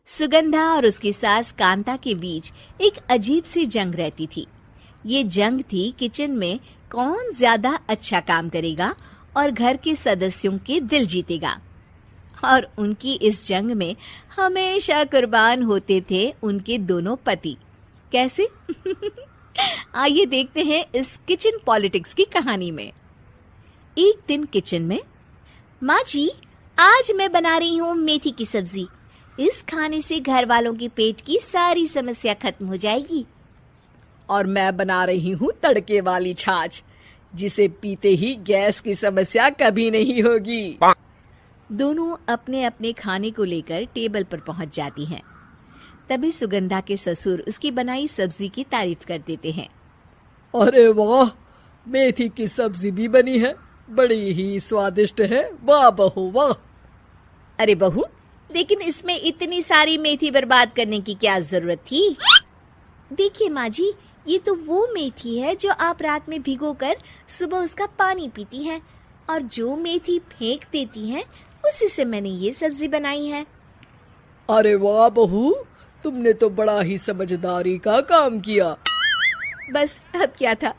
सुगंधा और उसकी सास कांता के बीच एक अजीब सी जंग रहती थी। ये जंग थी किचन में कौन ज्यादा अच्छा काम करेगा और घर के सदस्यों के दिल जीतेगा। और उनकी इस जंग में हमेशा कुर्बान होते थे उनके दोनों पति। कैसे? आइए देखते हैं इस किचन पॉलिटिक्स की कहानी में। एक दिन किचन में, माँ जी, आज मैं बना रही हूँ मेथी की सब्जी। इस खाने से घर वालों के पेट की सारी समस्या खत्म हो जाएगी। और मैं बना रही हूँ तड़के वाली छाछ, जिसे पीते ही गैस की समस्या कभी नहीं होगी। दोनों अपने अपने खाने को लेकर टेबल पर पहुंच जाती हैं। तभी सुगंधा के ससुर उसकी बनाई सब्जी की तारीफ कर देते हैं। अरे वाह, मेथी की सब्जी भी बनी है, बड़ी ही स्वादिष्ट है। वाह बहू वाह। अरे बहू, लेकिन इसमें इतनी सारी मेथी बर्बाद करने की क्या जरूरत थी? देखिए माँ जी, ये तो वो मेथी है जो आप रात में भिगोकर सुबह उसका पानी पीती हैं, और जो मेथी फेंक देती हैं उसी से मैंने ये सब्जी बनाई है। अरे वाह बहू, तुमने तो बड़ा ही समझदारी का काम किया। बस अब क्या था,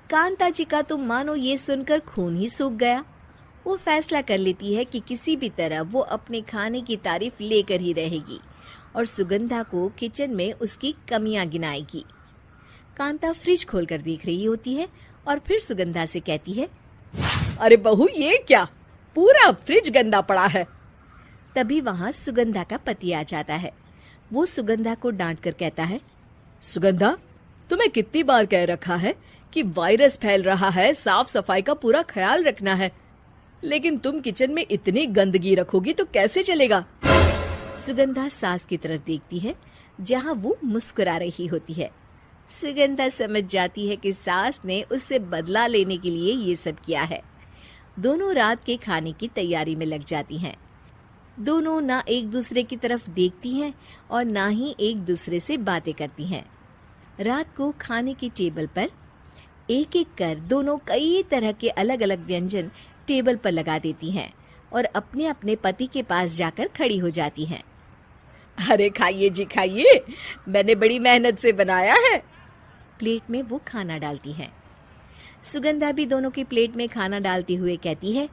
कांता जी का तो मानो ये सुनकर खून ही सूख गया। वो फैसला कर लेती है कि किसी भी तरह वो अपने खाने की तारीफ लेकर ही रहेगी और सुगंधा को किचन में उसकी कमियां गिनाएगी। कांता फ्रिज खोलकर देख रही होती है और फिर सुगंधा से कहती है, अरे बहू, ये क्या, पूरा फ्रिज गंदा पड़ा है। तभी वहाँ सुगंधा का पति आ जाता है। वो सुगंधा को डांट कर कहता है, सुगंधा, तुम्हें कितनी बार कह रखा है कि वायरस फैल रहा है, साफ सफाई का पूरा ख्याल रखना है, लेकिन तुम किचन में इतनी गंदगी रखोगी तो कैसे चलेगा। सुगंधा सास की तरफ देखती है जहाँ वो मुस्कुरा रही होती है। सुगंधा समझ जाती है कि सास ने उससे बदला लेने के लिए ये सब किया है। दोनों रात के खाने की तैयारी में लग जाती हैं। दोनों ना एक दूसरे की तरफ देखती हैं और ना ही एक दूसरे से बातें करती हैं। रात को खाने की टेबल पर एक एक कर दोनों कई तरह के अलग अलग व्यंजन टेबल पर लगा देती हैं और अपने अपने पति के पास जाकर खड़ी हो जाती हैं। अरे खाइए जी खाइए, मैंने बड़ी मेहनत से बनाया है। प्लेट में वो खाना डालती हैं। सुगंधा भी दोनों की प्लेट में खाना डालते हुए कहती है,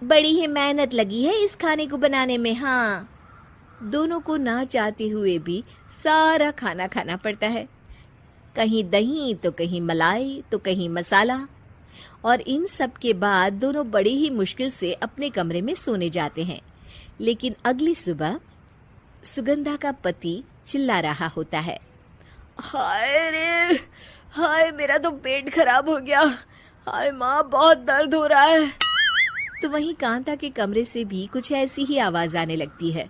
बड़ी ही मेहनत लगी है इस खाने को बनाने में। हाँ, दोनों को ना चाहते हुए भी सारा खाना खाना पड़ता है। कहीं दही तो कहीं मलाई तो कहीं मसाला। और इन सब के बाद दोनों बड़ी ही मुश्किल से अपने कमरे में सोने जाते हैं। लेकिन अगली सुबह सुगंधा का पति चिल्ला रहा होता है, हाय रे, हाय मेरा तो पेट खराब हो गया, हाय माँ बहुत दर्द हो रहा है। तो वहीं कांता के कमरे से भी कुछ ऐसी ही आवाज आने लगती है।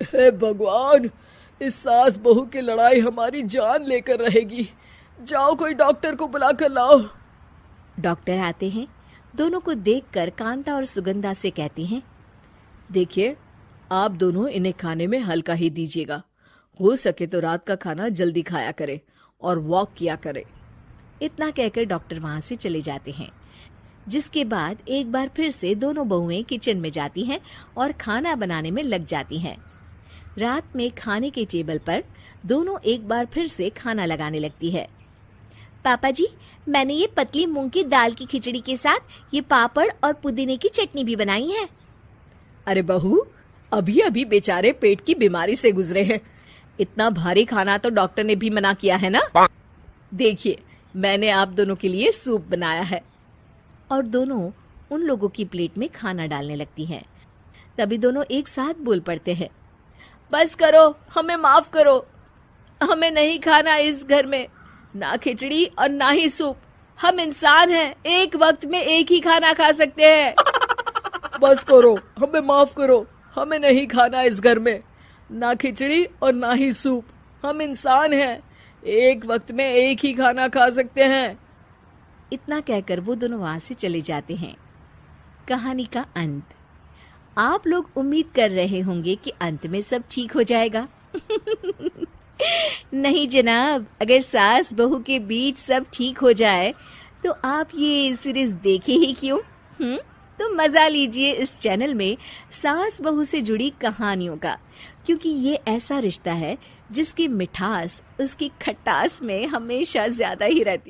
हे भगवान, इस सास बहू की लड़ाई हमारी जान लेकर रहेगी। जाओ कोई डॉक्टर को बुला कर लाओ। डॉक्टर आते हैं। दोनों को देखकर कांता और सुगंधा से कहती हैं, देखिए, आप दोनों इन्हें खाने में हल्का ही दीजिएगा। हो सके तो रात का खाना जल्दी खाया करे और वॉक किया करे। इतना कहकर डॉक्टर वहां से चले जाते हैं। जिसके बाद एक बार फिर से दोनों बहुएं किचन में जाती हैं और खाना बनाने में लग जाती हैं। रात में खाने के टेबल पर दोनों एक बार फिर से खाना लगाने लगती है। पापा जी, मैंने ये पतली मूंग की दाल की खिचड़ी के साथ ये पापड़ और पुदीने की चटनी भी बनाई है। अरे बहू, अभी अभी बेचारे पेट की बीमारी से गुजरे हैं, इतना भारी खाना तो डॉक्टर ने भी मना किया है ना। देखिए, मैंने आप दोनों के लिए सूप बनाया है। और दोनों उन लोगों की प्लेट में खाना डालने लगती हैं। तभी दोनों एक साथ बोल पड़ते हैं, बस करो, हमें माफ करो, हमें नहीं खाना इस घर में, ना खिचड़ी और ना ही सूप। हम इंसान हैं, एक वक्त में एक ही खाना खा सकते हैं। बस करो, हमें माफ करो, हमें नहीं खाना इस घर में, ना खिचड़ी और ना ही सूप। हम इंसान हैं, एक वक्त में एक ही खाना खा सकते हैं। इतना कहकर वो दोनों वहां से चले जाते हैं। कहानी का अंत। आप लोग उम्मीद कर रहे होंगे कि अंत में सब ठीक हो जाएगा। नहीं जनाब, अगर सास बहू के बीच सब ठीक हो जाए तो आप ये सीरीज देखे ही क्यों? तो मजा लीजिए इस चैनल में सास बहू से जुड़ी कहानियों का, क्योंकि ये ऐसा रिश्ता है जिसकी मिठास उसकी खटास में हमेशा ज्यादा ही रहती है।